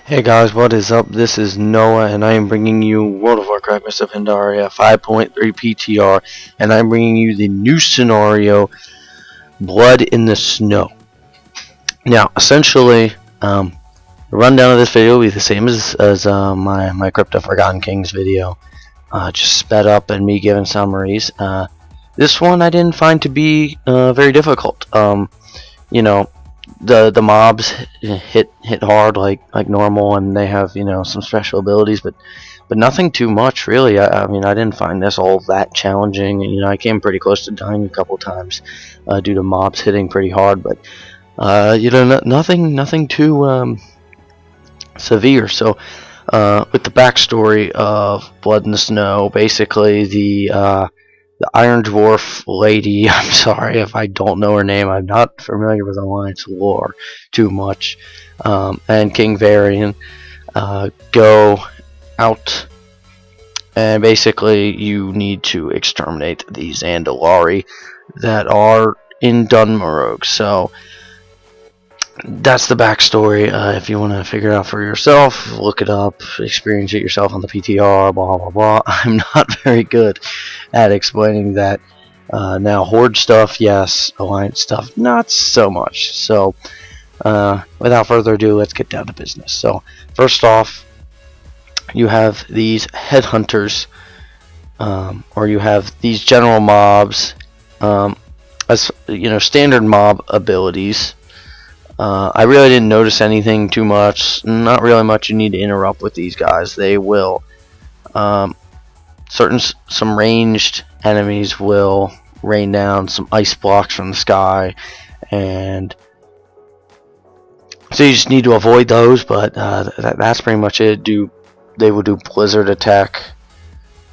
Hey guys, what is up? This is Noah, and I am bringing you World of Warcraft Mists of Pandaria 5.3 PTR, and I'm bringing you the new scenario, Blood in the Snow. Now, essentially, the rundown of this video will be the same as my Crypto Forgotten Kings video, just sped up and me giving summaries. This one I didn't find to be very difficult. The mobs hit hard like normal, and they have some special abilities, but nothing too much really. I mean, I didn't find this all that challenging. I came pretty close to dying a couple times due to mobs hitting pretty hard, but nothing too severe. So with the backstory of Blood in the Snow, basically the Iron Dwarf lady, I'm sorry if I don't know her name, I'm not familiar with Alliance lore too much, and King Varian go out, and basically you need to exterminate these Andalari that are in Dunmarog. So that's the backstory. If you want to figure it out for yourself, look it up, experience it yourself on the PTR, blah blah blah. I'm not very good at explaining that. Now, Horde stuff, yes. Alliance stuff, not so much. So without further ado, let's get down to business. So first off, you have these Headhunters, or you have these general mobs, as standard mob abilities. I really didn't notice anything too much. Not really much you need to interrupt with these guys. They will some ranged enemies will rain down some ice blocks from the sky, and so you just need to avoid those. But that's pretty much it. They will do blizzard attack,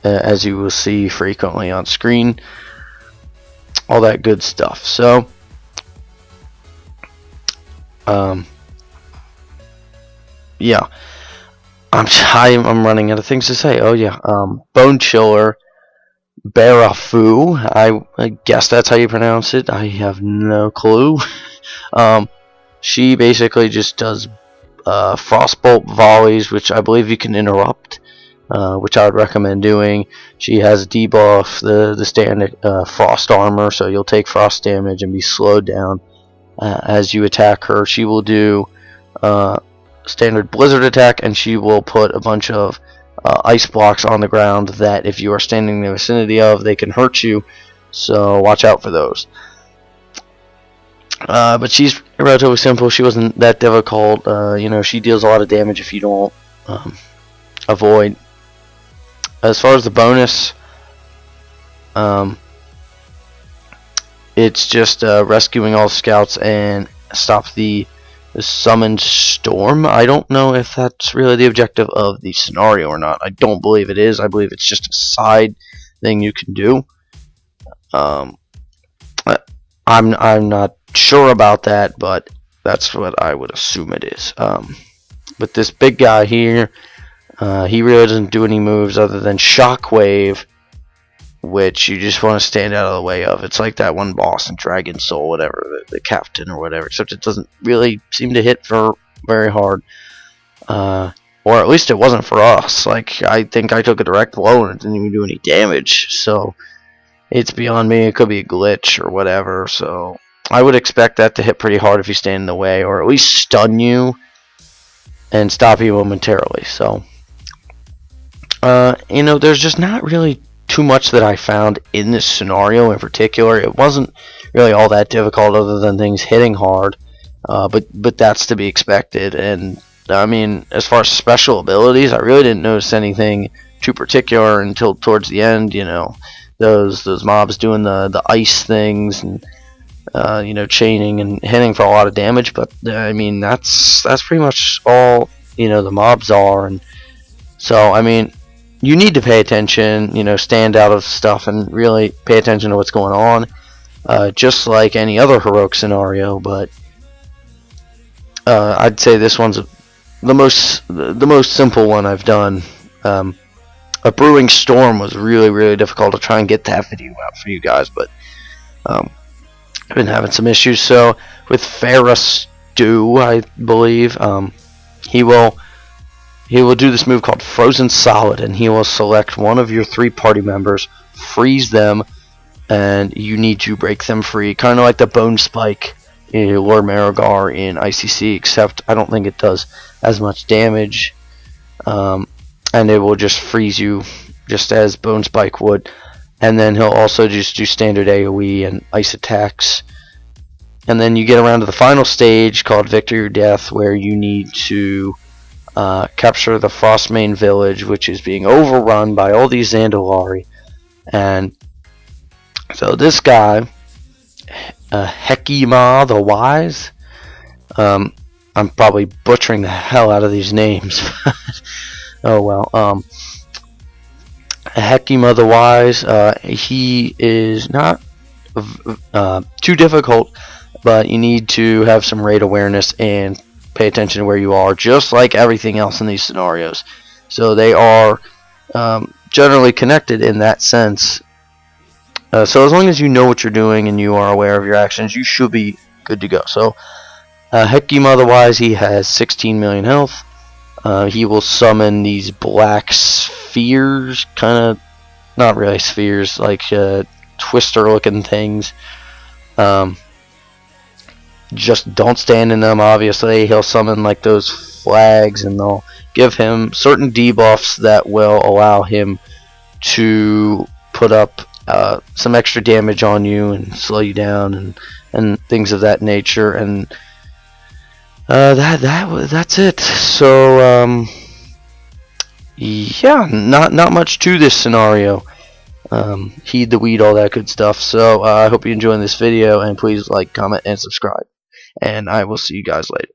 as you will see frequently on screen. All that good stuff. So yeah, I'm running out of things to say. Oh yeah, Bone Chiller Barafu, I guess that's how you pronounce it. I have no clue. She basically just does frostbolt volleys, which I believe you can interrupt, which I would recommend doing. She has debuff the standard frost armor, so you'll take frost damage and be slowed down as you attack her. She will do standard blizzard attack, and she will put a bunch of ice blocks on the ground that if you are standing in the vicinity of, they can hurt you, so watch out for those. But she's relatively simple. She wasn't that difficult. She deals a lot of damage if you don't avoid. As far as the bonus, it's just rescuing all scouts and stop the summoned storm. I don't know if that's really the objective of the scenario or not. I don't believe it is. I believe it's just a side thing you can do. I'm not sure about that, but that's what I would assume it is. But this big guy here, he really doesn't do any moves other than Shockwave, which you just want to stand out of the way of. It's like that one boss in Dragon Soul, whatever, the captain or whatever, except it doesn't really seem to hit for very hard. Or at least it wasn't for us. Like, I think I took a direct blow and it didn't even do any damage, so it's beyond me. It could be a glitch or whatever, so I would expect that to hit pretty hard if you stand in the way, or at least stun you and stop you momentarily. So there's just not really too much that I found in this scenario in particular. It wasn't really all that difficult other than things hitting hard, but that's to be expected. And I mean, as far as special abilities, I really didn't notice anything too particular until towards the end. Those mobs doing the ice things and chaining and hitting for a lot of damage. But I mean, that's pretty much all the mobs are. And so I mean, you need to pay attention, stand out of stuff and really pay attention to what's going on, just like any other heroic scenario. But I'd say this one's the most simple one I've done. A Brewing Storm was really difficult to try and get that video out for you guys, but I've been having some issues. So with Ferris Stew, I believe, he will he will do this move called Frozen Solid, and he will select one of your 3 party members, freeze them, and you need to break them free, kind of like the Bone Spike in Lord Marigar in ICC, except I don't think it does as much damage, and it will just freeze you just as Bone Spike would. And then he'll also just do standard AoE and ice attacks. And then you get around to the final stage called Victory or Death, where you need to capture the Frostmane village, which is being overrun by all these Zandalari. And so this guy, Hekima the Wise, I'm probably butchering the hell out of these names. Oh well. Hekima the Wise, he is not too difficult, but you need to have some raid awareness and pay attention to where you are, just like everything else in these scenarios. So they are generally connected in that sense. So as long as you know what you're doing and you are aware of your actions, you should be good to go. So Hekima otherwise, he has 16 million health. He will summon these black spheres, kind of, not really spheres, like twister looking things. Just don't stand in them, obviously. He'll summon like those flags, and they'll give him certain debuffs that will allow him to put up some extra damage on you and slow you down and things of that nature. And that's it. So yeah, not much to this scenario. Heed the weed, all that good stuff. So I hope you're enjoying this video, and please like, comment, and subscribe. And I will see you guys later.